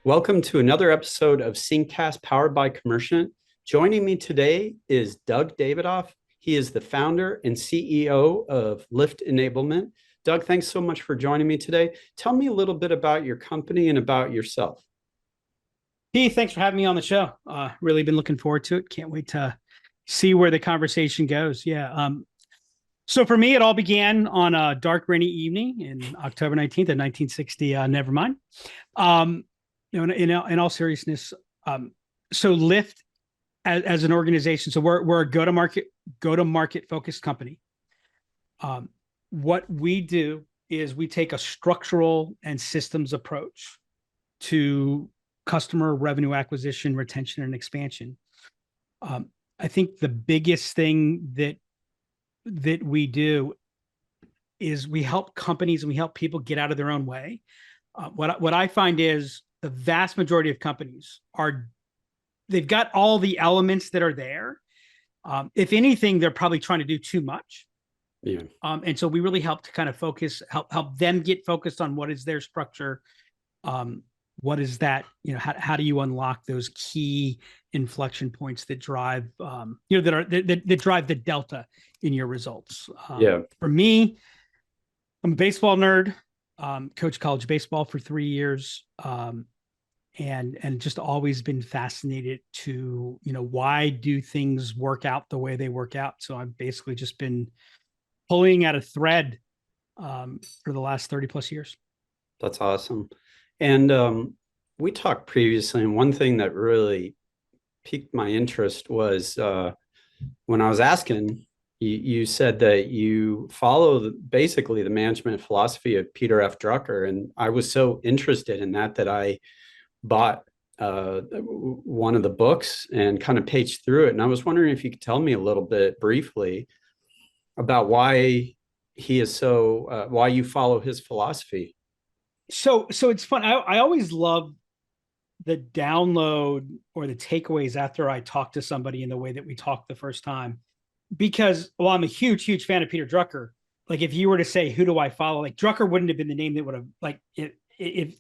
Welcome to another episode of Syncast powered by Commercient. Joining me today is Doug Davidoff. He is the founder and CEO of Lift Enablement. Doug, thanks so much for joining me today. Tell me a little bit about your company and about yourself. Heath, thanks for having me on the show. Really been looking forward to it. Can't wait to see where the conversation goes. So for me, it all began on a dark, rainy evening in October 19th of 1960. Never mind. In all seriousness, so Lyft as an organization, so we're a go-to-market focused company. What we do is we take a structural and systems approach to customer revenue acquisition, retention, and expansion. I think the biggest thing that we do is we help companies and we help people get out of their own way. What I find is the vast majority of companies they've got all the elements that are there. If anything, they're probably trying to do too much. Yeah. And so we really help to kind of help them get focused on what is their structure. What is that, how do you unlock those key inflection points that drive, that drive the delta in your results? For me, I'm a baseball nerd, coached college baseball for 3 years, and just always been fascinated to, why do things work out the way they work out? So I've basically just been pulling at a thread for the last 30 plus years. That's awesome. And we talked previously, and one thing that really piqued my interest was when I was asking, you said that you follow basically the management philosophy of Peter F. Drucker. And I was so interested in that I bought one of the books and kind of paged through it. And I was wondering if you could tell me a little bit briefly about why he is why you follow his philosophy. So it's fun. I always love the download or the takeaways after I talk to somebody in the way that we talked the first time, because I'm a huge fan of Peter Drucker. Like if you were to say, who do I follow? Like Drucker wouldn't have been the name that would have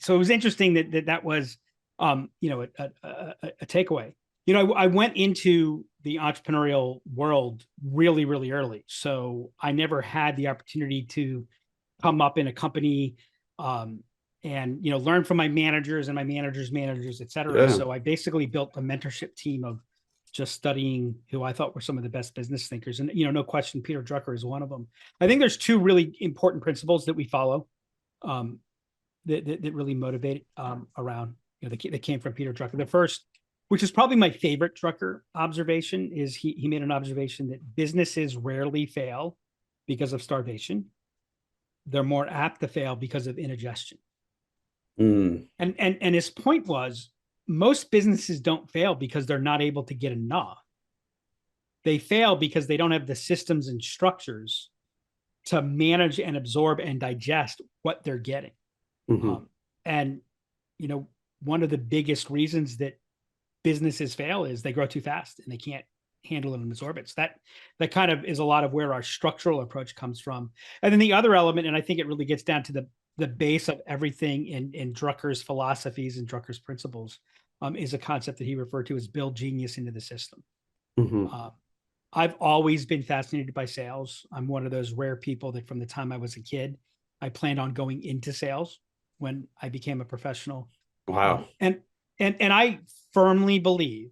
so it was interesting that was, a takeaway. I went into the entrepreneurial world really, really early. So I never had the opportunity to come up in a company, and learn from my managers and my managers, et cetera. Yeah. So I basically built a mentorship team of just studying who I thought were some of the best business thinkers. And, no question, Peter Drucker is one of them. I think there's two really important principles that we follow that really motivate around, that came from Peter Drucker. The first, which is probably my favorite Drucker observation, is he made an observation that businesses rarely fail because of starvation. They're more apt to fail because of indigestion. And his point was, most businesses don't fail because they're not able to get enough. They fail because they don't have the systems and structures to manage and absorb and digest what they're getting. And one of the biggest reasons that businesses fail is they grow too fast and they can't handle it and absorb it. So that kind of is a lot of where our structural approach comes from. And then the other element, and I think it really gets down to the base of everything in Drucker's philosophies and Drucker's principles, is a concept that he referred to as build genius into the system. I've always been fascinated by sales. I'm one of those rare people that from the time I was a kid, I planned on going into sales when I became a professional. Wow. And I firmly believe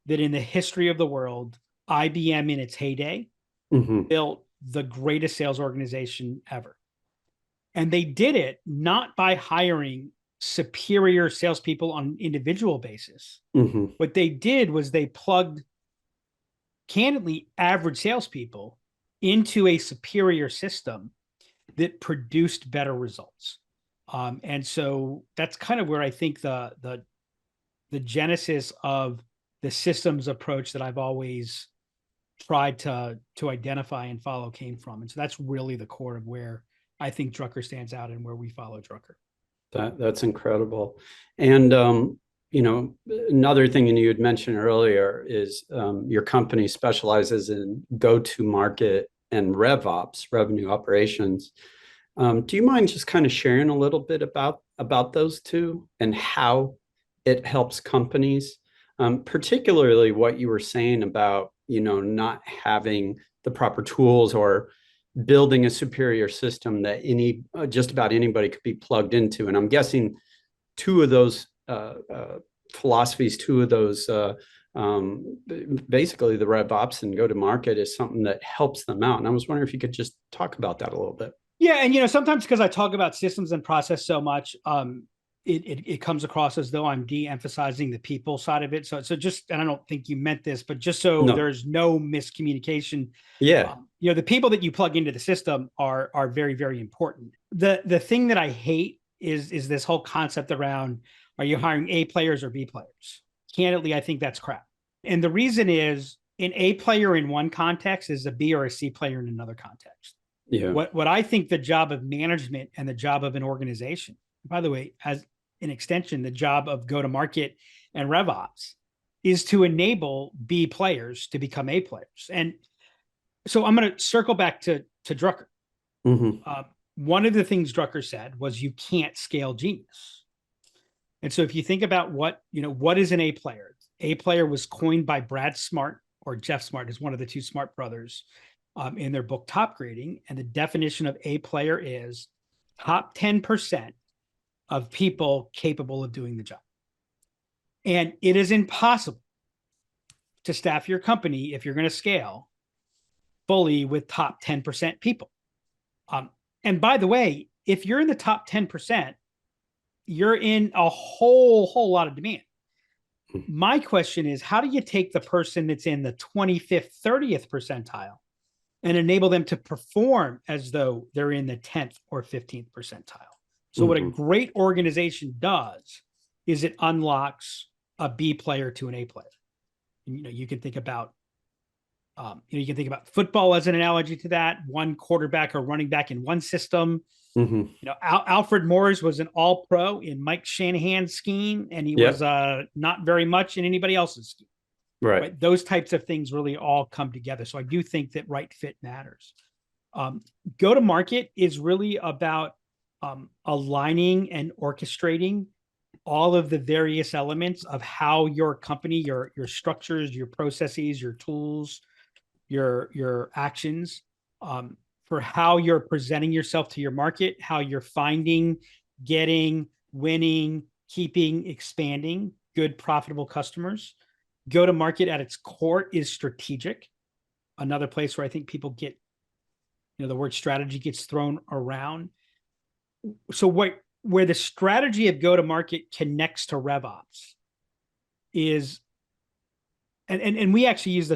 that in the history of the world, IBM in its heyday built the greatest sales organization ever. And they did it not by hiring superior salespeople on an individual basis. What they did was they plugged, candidly, average salespeople into a superior system that produced better results. And so that's kind of where I think the genesis of the systems approach that I've always tried to identify and follow came from. And so that's really the core of where I think Drucker stands out and where we follow Drucker. That's incredible. And, another thing you had mentioned earlier is your company specializes in go-to-market and RevOps, revenue operations. Do you mind just kind of sharing a little bit about those two and how it helps companies, particularly what you were saying about, not having the proper tools or building a superior system that just about anybody could be plugged into. And I'm guessing two of those philosophies, two of those, basically the RevOps and go-to-market is something that helps them out. And I was wondering if you could just talk about that a little bit. Yeah, and sometimes because I talk about systems and process so much, it comes across as though I'm de-emphasizing the people side of it. So just, and I don't think you meant this, but just so there's no miscommunication. Yeah. The people that you plug into the system are very, very important. The thing that I hate is this whole concept around, are you hiring A players or B players? Candidly, I think that's crap. And the reason is, an A player in one context is a B or a C player in another context. Yeah. What I think the job of management and the job of an organization, by the way, as an extension, the job of go-to-market and RevOps, is to enable B players to become A players. And so I'm going to circle back to Drucker. Mm-hmm. One of the things Drucker said was, you can't scale genius. And so if you think about what is an A player? A player was coined by Brad Smart, or Jeff Smart is one of the two Smart brothers, in their book Top Grading. And the definition of A player is top 10% of people capable of doing the job. And it is impossible to staff your company, if you're going to scale, fully with top 10% people. And by the way, if you're in the top 10%, you're in a whole lot of demand. My question is, how do you take the person that's in the 25th, 30th percentile and enable them to perform as though they're in the 10th or 15th percentile? So what a great organization does is it unlocks a B player to an A player. You can think about, football as an analogy to that. One quarterback or running back in one system. Alfred Morris was an all-pro in Mike Shanahan's scheme, and he was not very much in anybody else's scheme. Right. Those types of things really all come together. So I do think that right fit matters. Go-to-market is really about aligning and orchestrating all of the various elements of how your company, your structures, your processes, your tools, your actions, for how you're presenting yourself to your market, how you're finding, getting, winning, keeping, expanding good, profitable customers. Go-to-market at its core is strategic. Another place where I think people get, the word strategy gets thrown around. So where the strategy of go-to-market connects to RevOps is, and we actually use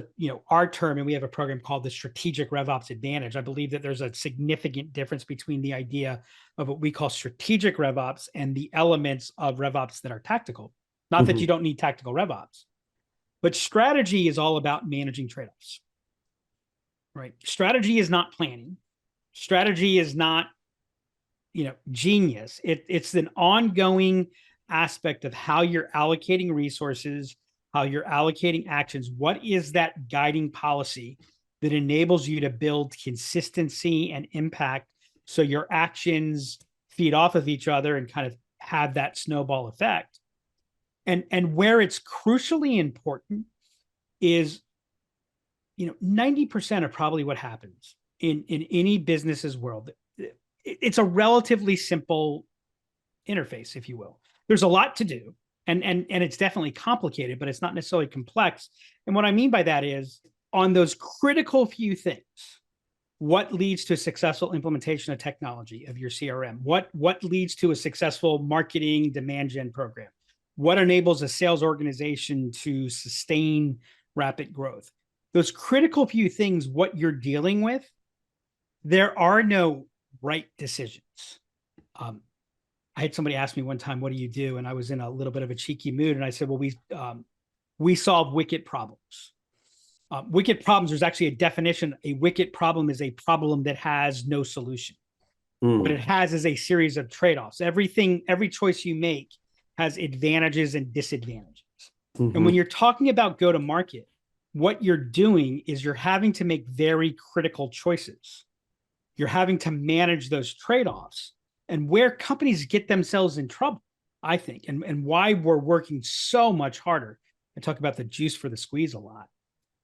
our term, and we have a program called the Strategic RevOps Advantage. I believe that there's a significant difference between the idea of what we call strategic RevOps and the elements of RevOps that are tactical. Not that you don't need tactical RevOps, but strategy is all about managing trade-offs, right? Strategy is not planning. Strategy is not, genius. It's an ongoing aspect of how you're allocating resources, how you're allocating actions. What is that guiding policy that enables you to build consistency and impact so your actions feed off of each other and kind of have that snowball effect? And where it's crucially important is, 90% of probably what happens in any business's world. It's a relatively simple interface, if you will. There's a lot to do. And it's definitely complicated, but it's not necessarily complex. And what I mean by that is, on those critical few things, what leads to a successful implementation of technology of your CRM? What leads to a successful marketing demand gen program? What enables a sales organization to sustain rapid growth? Those critical few things, what you're dealing with, there are no right decisions. I had somebody ask me one time, what do you do? And I was in a little bit of a cheeky mood. And I said, well, we solve wicked problems. Wicked problems, there's actually a definition. A wicked problem is a problem that has no solution. What it has is a series of trade-offs. Every choice you make has advantages and disadvantages. And when you're talking about go-to-market, what you're doing is you're having to make very critical choices. You're having to manage those trade-offs. And where companies get themselves in trouble I think, and why we're working so much harder. I talk about the juice for the squeeze a lot.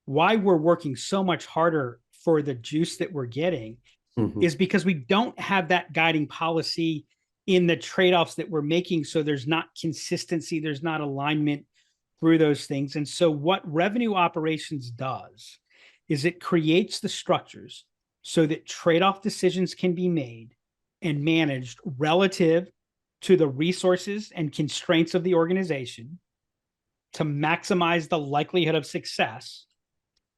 Why we're working so much harder for the juice that we're getting is because we don't have that guiding policy in the trade-offs that we're making. So there's not consistency, there's not alignment through those things. And so what revenue operations does is it creates the structures so that trade-off decisions can be made and managed relative to the resources and constraints of the organization to maximize the likelihood of success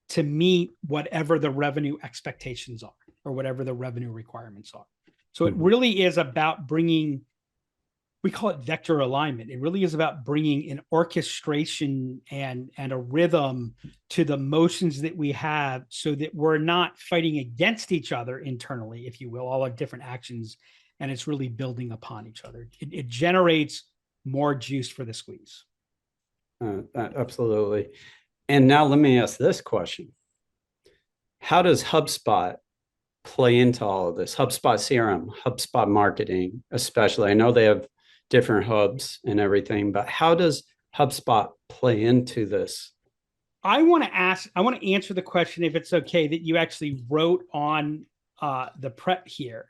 to meet whatever the revenue expectations are or whatever the revenue requirements are. So it really is about bringing, we call it vector alignment. It really is about bringing an orchestration and a rhythm to the motions that we have so that we're not fighting against each other internally, if you will, all our different actions, and it's really building upon each other. It generates more juice for the squeeze. Absolutely. And now let me ask this question. How does HubSpot play into all of this? HubSpot CRM, HubSpot marketing, especially. I know they have different hubs and everything, but how does HubSpot play into this? I want to answer the question, if it's okay, that you actually wrote on the prep here.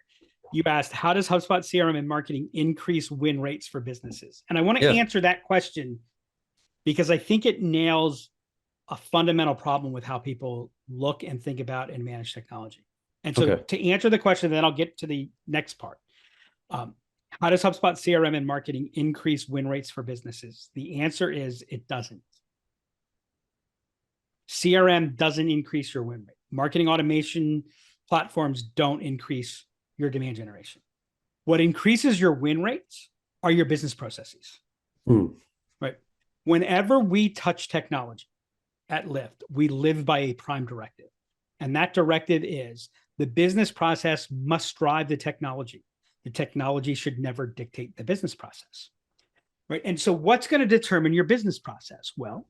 You asked, how does HubSpot CRM and marketing increase win rates for businesses? And I want to answer that question because I think it nails a fundamental problem with how people look and think about and manage technology. And so to answer the question, then I'll get to the next part. How does HubSpot CRM and marketing increase win rates for businesses? The answer is it doesn't. CRM doesn't increase your win rate. Marketing automation platforms don't increase your demand generation. What increases your win rates are your business processes. Right? Whenever we touch technology at Lift, we live by a prime directive. And that directive is the business process must drive the technology. The technology should never dictate the business process. Right? And so what's going to determine your business process? Well,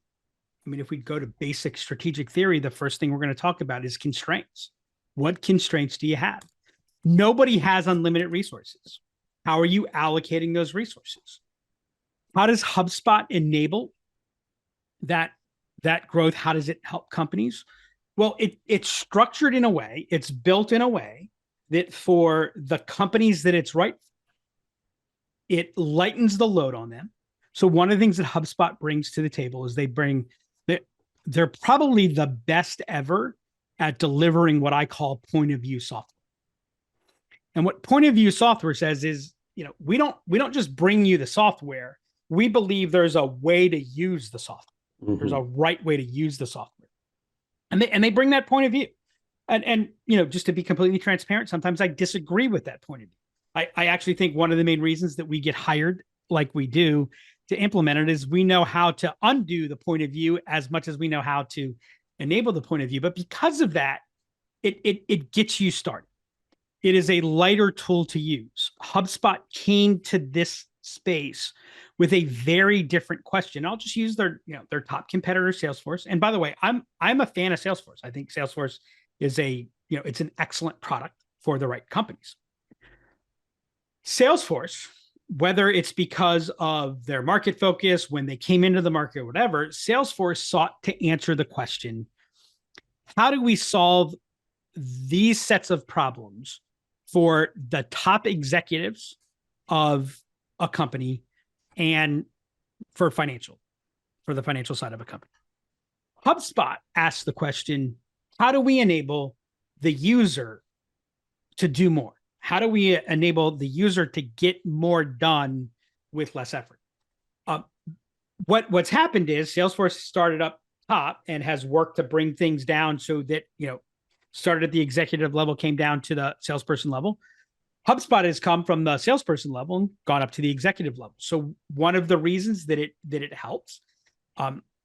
I mean, if we go to basic strategic theory, the first thing we're going to talk about is constraints. What constraints do you have? Nobody has unlimited resources. How are you allocating those resources? How does HubSpot enable that growth? How does it help companies? Well, it's structured in a way, it's built in a way that for the companies that it's right, it lightens the load on them. So one of the things that HubSpot brings to the table is they're probably the best ever at delivering what I call point of view software. And what point of view software says is, we don't just bring you the software. We believe there's a way to use the software. There's a right way to use the software. And they bring that point of view. And just to be completely transparent, sometimes I disagree with that point of view. I actually think one of the main reasons that we get hired like we do to implement it is we know how to undo the point of view as much as we know how to enable the point of view. But because of that, it gets you started. It is a lighter tool to use. HubSpot came to this space with a very different question. I'll just use their top competitor, Salesforce. And by the way, I'm a fan of Salesforce. I think Salesforce is it's an excellent product for the right companies. Salesforce, whether it's because of their market focus, when they came into the market, or whatever, Salesforce sought to answer the question, how do we solve these sets of problems for the top executives of a company and for the financial side of a company? HubSpot asks the question, how do we enable the user to do more? How do we enable the user to get more done with less effort? What's happened is Salesforce started up top and has worked to bring things down so that, started at the executive level, came down to the salesperson level. HubSpot has come from the salesperson level and gone up to the executive level. So one of the reasons that it helps,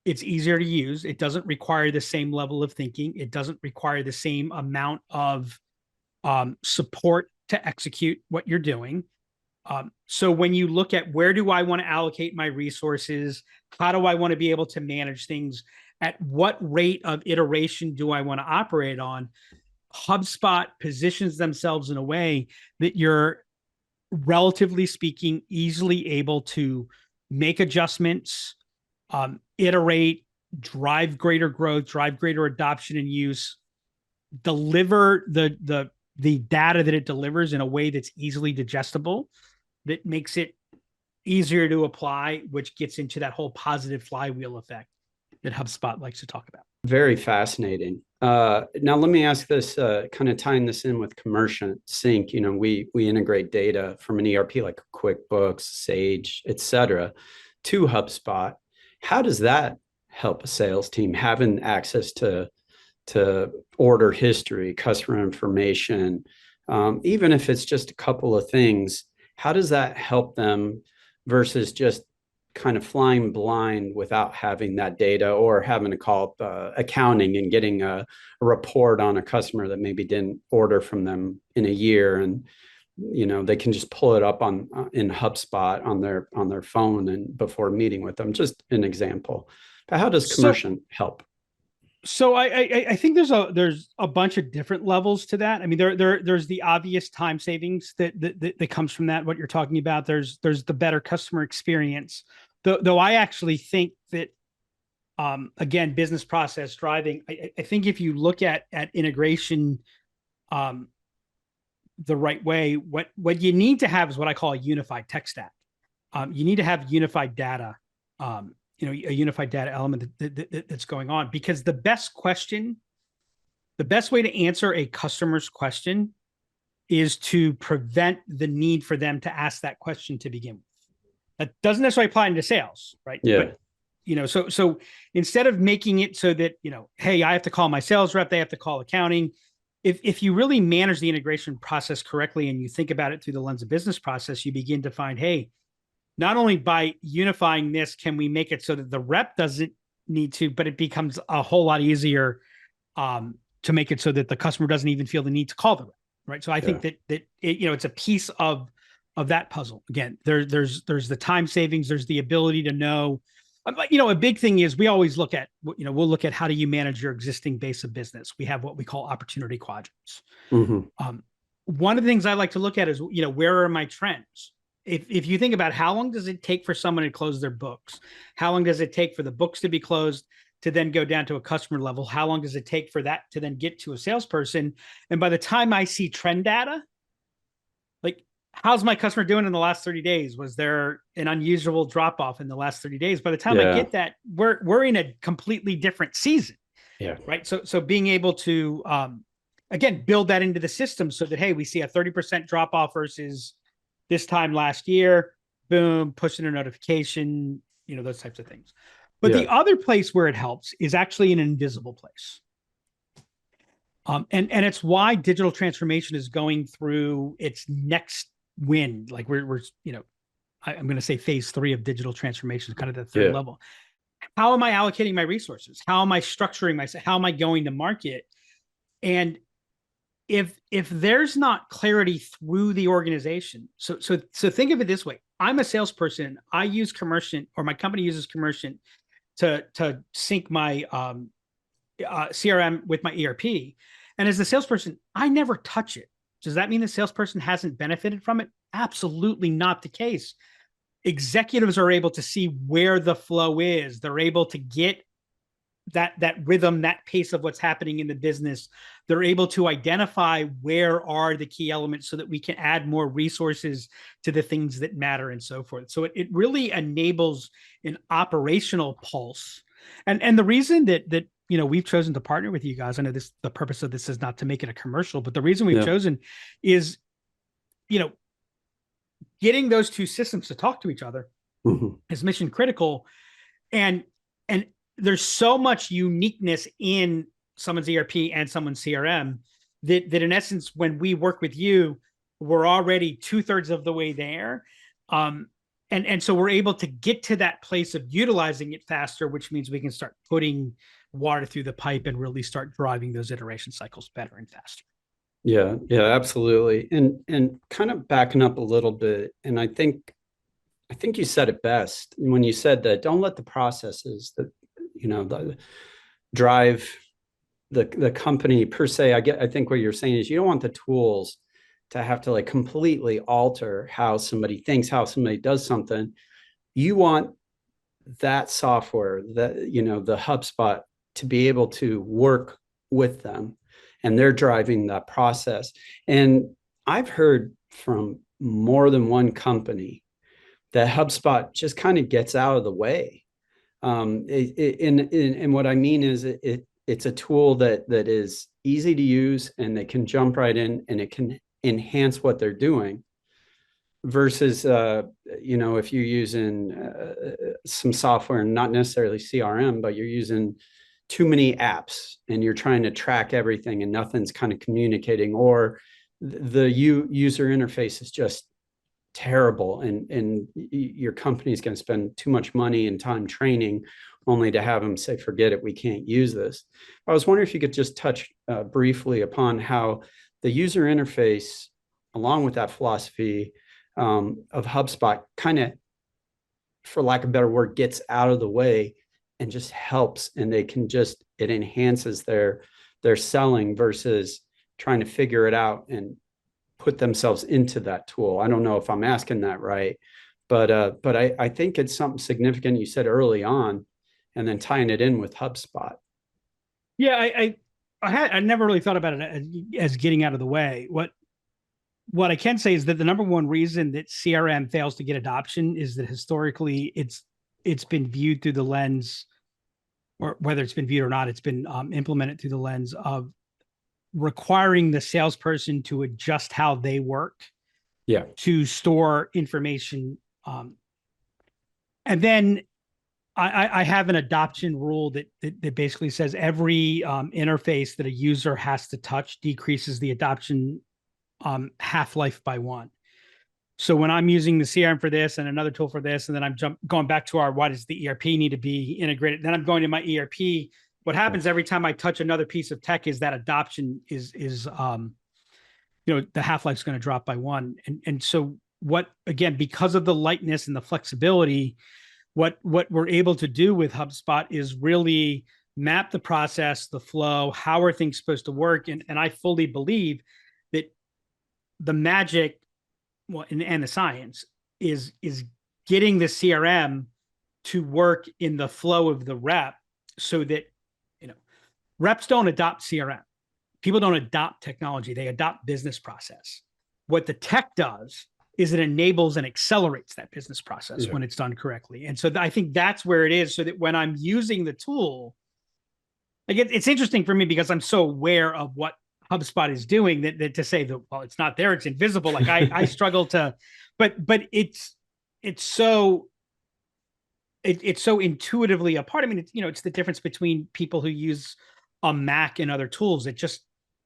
it's easier to use. It doesn't require the same level of thinking. It doesn't require the same amount of support to execute what you're doing. So when you look at where do I want to allocate my resources, how do I want to be able to manage things, at what rate of iteration do I want to operate on, HubSpot positions themselves in a way that you're relatively speaking, easily able to make adjustments, iterate, drive greater growth, drive greater adoption and use, deliver the data that it delivers in a way that's easily digestible, that makes it easier to apply, which gets into that whole positive flywheel effect that HubSpot likes to talk about. Very fascinating. Now, let me ask this, kind of tying this in with Commercient SYNC. We integrate data from an ERP like QuickBooks, Sage, et cetera, to HubSpot. How does that help a sales team having access to order history, customer information, even if it's just a couple of things? How does that help them versus just kind of flying blind without having that data, or having to call up accounting and getting a report on a customer that maybe didn't order from them in a year, and they can just pull it up in HubSpot on their phone and before meeting with them? Just an example. But how does Commercient help? So I think there's a bunch of different levels to that. I mean, there's the obvious time savings that comes from that. What you're talking about, there's the better customer experience. Though I actually think that, again, business process driving. I think if you look at integration, the right way, what you need to have is what I call a unified tech stack. You need to have unified data. A unified data element that's going on, because the best way to answer a customer's question is to prevent the need for them to ask that question to begin with. That doesn't necessarily apply into sales, right? Yeah. But, so instead of making it so that, hey, I have to call my sales rep, they have to call accounting. If you really manage the integration process correctly and you think about it through the lens of business process, you begin to find, hey, not only by unifying this can we make it so that the rep doesn't need to, but it becomes a whole lot easier to make it so that the customer doesn't even feel the need to call the rep, right? So I think that it's a piece of that puzzle. Again, there's the time savings, there's the ability to know. A big thing is we always look at, we'll look at how do you manage your existing base of business. We have what we call opportunity quadrants. Mm-hmm. One of the things I like to look at is, where are my trends? If you think about how long does it take for someone to close their books? How long does it take for the books to be closed to then go down to a customer level? How long does it take for that to then get to a salesperson? And by the time I see trend data, like, how's my customer doing in the last 30 days? Was there an unusual drop off in the last 30 days? By the time I get that, we're in a completely different season. Yeah. Right. So being able to, again, build that into the system so that, hey, we see a 30% drop off versus this time last year, boom, pushing a notification, those types of things. But the other place where it helps is actually an invisible place. And it's why digital transformation is going through its next win. Like we're I'm going to say phase 3 of digital transformation, kind of the third level. How am I allocating my resources? How am I structuring myself? How am I going to market? And if there's not clarity through the organization, so think of it this way: I'm a salesperson. I use Commercient, or my company uses Commercient to sync my CRM with my ERP. And as the salesperson, I never touch it. Does that mean the salesperson hasn't benefited from it? Absolutely not the case. Executives are able to see where the flow is. They're able to get that rhythm, that pace of what's happening in the business. They're able to identify where are the key elements so that we can add more resources to the things that matter and so forth. So it really enables an operational pulse. And the reason that we've chosen to partner with you guys, I know the purpose of this is not to make it a commercial, but the reason we've chosen is, getting those two systems to talk to each other is mission critical. And there's so much uniqueness in someone's ERP and someone's CRM that in essence, when we work with you, we're already 2/3 of the way there. And so we're able to get to that place of utilizing it faster, which means we can start putting water through the pipe and really start driving those iteration cycles better and faster. Yeah, absolutely. And kind of backing up a little bit, and I think you said it best when you said that don't let the processes that drive the company per se. I think what you're saying is you don't want the tools to have to like completely alter how somebody thinks, how somebody does something. You want that software, that, you know, the HubSpot, to be able to work with them, and they're driving that process. And I've heard from more than one company that HubSpot just kind of gets out of the way. And what I mean is it's a tool that is easy to use, and they can jump right in and it can enhance what they're doing, versus you know, if you're using some software, not necessarily CRM, but you're using too many apps and you're trying to track everything and nothing's kind of communicating, or the user interface is just terrible, and your company is going to spend too much money and time training only to have them say, forget it, we can't use this. I was wondering if you could just touch briefly upon how the user interface, along with that philosophy of HubSpot, kind of, for lack of a better word, gets out of the way and just helps, and they can just, it enhances their selling versus trying to figure it out and put themselves into that tool. I don't know if I'm asking that right, but I think it's something significant you said early on, and then tying it in with HubSpot. Yeah, I never really thought about it as getting out of the way. What I can say is that the number one reason that CRM fails to get adoption is that historically it's been viewed through the lens, or whether it's been viewed or not, it's been implemented through the lens of requiring the salesperson to adjust how they work, to store information. And then I have an adoption rule that basically says every interface that a user has to touch decreases the adoption half-life by 1. So when I'm using the CRM for this and another tool for this, and then I'm going back to why does the ERP need to be integrated? Then I'm going to my ERP. What happens every time I touch another piece of tech is that adoption is you know, the half-life is going to drop by 1. And so what, again, because of the lightness and the flexibility, what we're able to do with HubSpot is really map the process, the flow, how are things supposed to work. And I fully believe that the magic, well, and the science is getting the CRM to work in the flow of the rep, so that, you know, reps don't adopt CRM. People don't adopt technology. They adopt business process. What the tech does is it enables and accelerates that business process when it's done correctly. And so I think that's where it is, so that when I'm using the tool, like it's interesting for me because I'm so aware of what HubSpot is doing that to say that, well, it's not there, it's invisible. Like I struggle to, but it's so intuitively a part. I mean, it's, you know, it's the difference between people who use a Mac and other tools. It just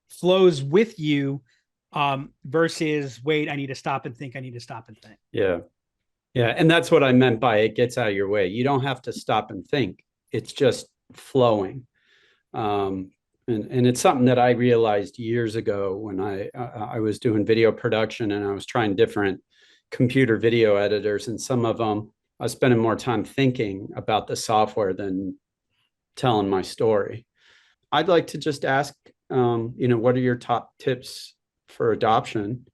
flows with you, versus, wait, I need to stop and think. I need to stop and think. Yeah. And that's what I meant by it gets out of your way. You don't have to stop and think. It's just flowing. And it's something that I realized years ago when I was doing video production, and I was trying different computer video editors, and some of them I was spending more time thinking about the software than telling my story. I'd like to just ask, you know, what are your top tips for adoption?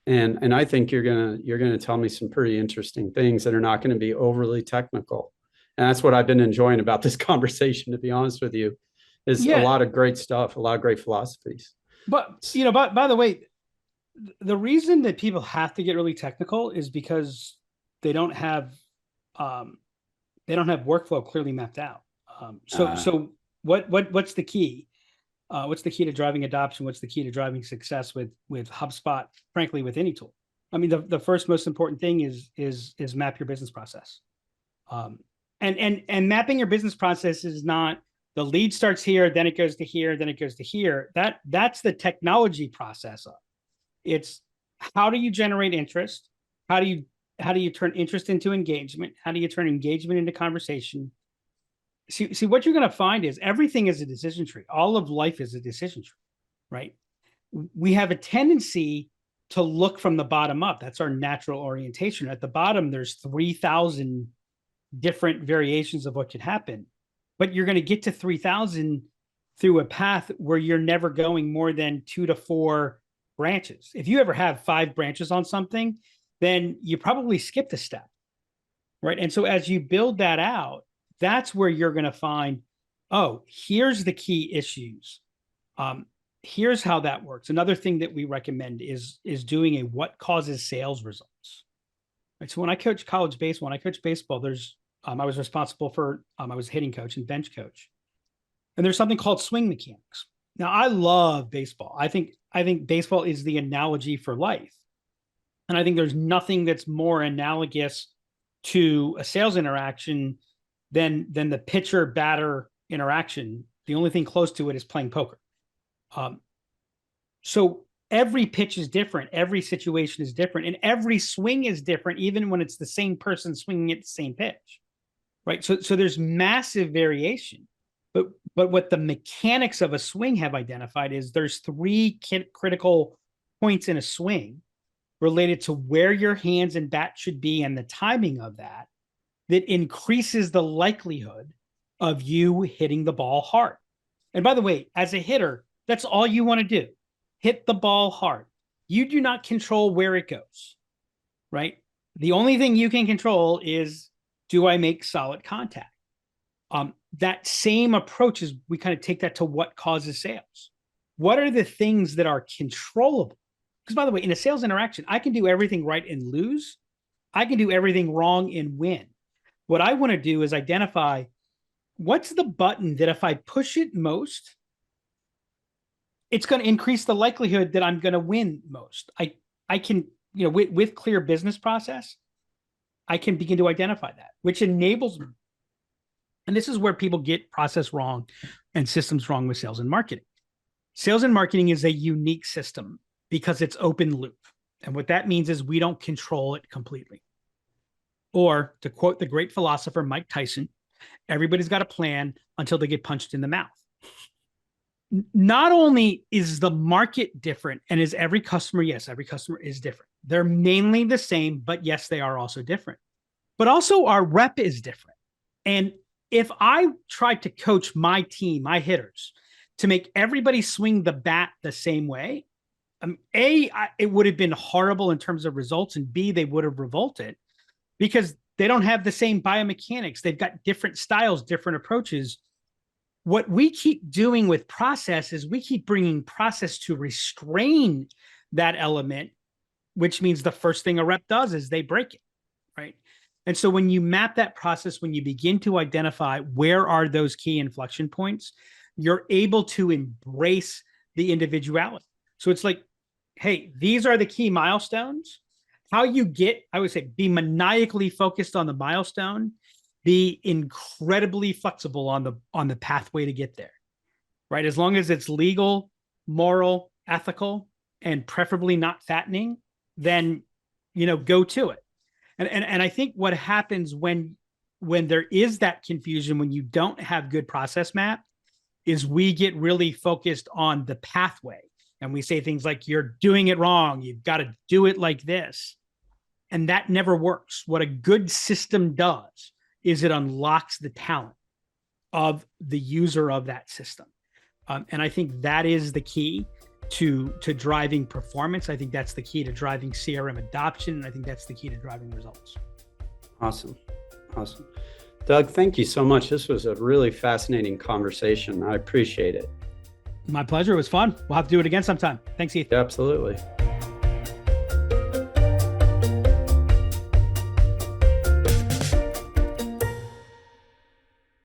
And I think you're gonna tell me some pretty interesting things that are not going to be overly technical. And that's what I've been enjoying about this conversation, to be honest with you, is a lot of great stuff, a lot of great philosophies. But, you know, by the way, the reason that people have to get really technical is because they don't have workflow clearly mapped out. So what's the key? What's the key to driving adoption? What's the key to driving success with HubSpot? Frankly, with any tool. I mean, the first most important thing is map your business process. And mapping your business process is not the lead starts here, then it goes to here, then it goes to here. That's the technology process of. It's how do you generate interest? How do you turn interest into engagement? How do you turn engagement into conversation? See, what you're going to find is everything is a decision tree. All of life is a decision tree, right? We have a tendency to look from the bottom up. That's our natural orientation. At the bottom, there's 3,000 different variations of what could happen, but you're going to get to 3,000 through a path where you're never going more than 2 to 4 branches. If you ever have 5 branches on something, then you probably skipped a step, right? And so as you build that out, that's where you're going to find, oh, here's the key issues. Here's how that works. Another thing that we recommend is doing a what causes sales results. Right? So when I coach college baseball, when I coach baseball, I was responsible for, I was hitting coach and bench coach. And there's something called swing mechanics. Now, I love baseball. I think baseball is the analogy for life. And I think there's nothing that's more analogous to a sales interaction than the pitcher batter interaction. The only thing close to it is playing poker. So every pitch is different. Every situation is different, and every swing is different, even when it's the same person swinging at the same pitch, right? So there's massive variation. But what the mechanics of a swing have identified is there's 3 critical points in a swing related to where your hands and bat should be and the timing of that increases the likelihood of you hitting the ball hard. And by the way, as a hitter, that's all you want to do. Hit the ball hard. You do not control where it goes, right? The only thing you can control is, do I make solid contact? That same approach is, we kind of take that to what causes sales. What are the things that are controllable? Because by the way, in a sales interaction, I can do everything right and lose. I can do everything wrong and win. What I want to do is identify what's the button that if I push it most, it's going to increase the likelihood that I'm going to win most. I can, with clear business process, I can begin to identify that, which enables me. And this is where people get process wrong and systems wrong with sales and marketing. Sales and marketing is a unique system because it's open loop. And what that means is we don't control it completely. Or to quote the great philosopher, Mike Tyson, everybody's got a plan until they get punched in the mouth. Not only is the market different, and is every customer, yes, every customer is different. They're mainly the same, but yes, they are also different. But also our rep is different. And if I tried to coach my team, my hitters, to make everybody swing the bat the same way, it would have been horrible in terms of results, and B, they would have revolted because they don't have the same biomechanics. They've got different styles, different approaches. What we keep doing with process is we keep bringing process to restrain that element, which means the first thing a rep does is they break it, right? And so when you map that process, when you begin to identify where are those key inflection points, you're able to embrace the individuality. So it's like, hey, these are the key milestones. How you get, I would say, be maniacally focused on the milestone, be incredibly flexible on the pathway to get there, right? As long as it's legal, moral, ethical, and preferably not fattening, then, go to it. And I think what happens when there is that confusion, when you don't have good process map, is we get really focused on the pathway. And we say things like, you're doing it wrong. You've got to do it like this. And that never works. What a good system does is it unlocks the talent of the user of that system. And I think that is the key to driving performance. I think that's the key to driving CRM adoption. And I think that's the key to driving results. Awesome. Doug, thank you so much. This was a really fascinating conversation. I appreciate it. My pleasure. It was fun. We'll have to do it again sometime. Thanks, Heath. Absolutely.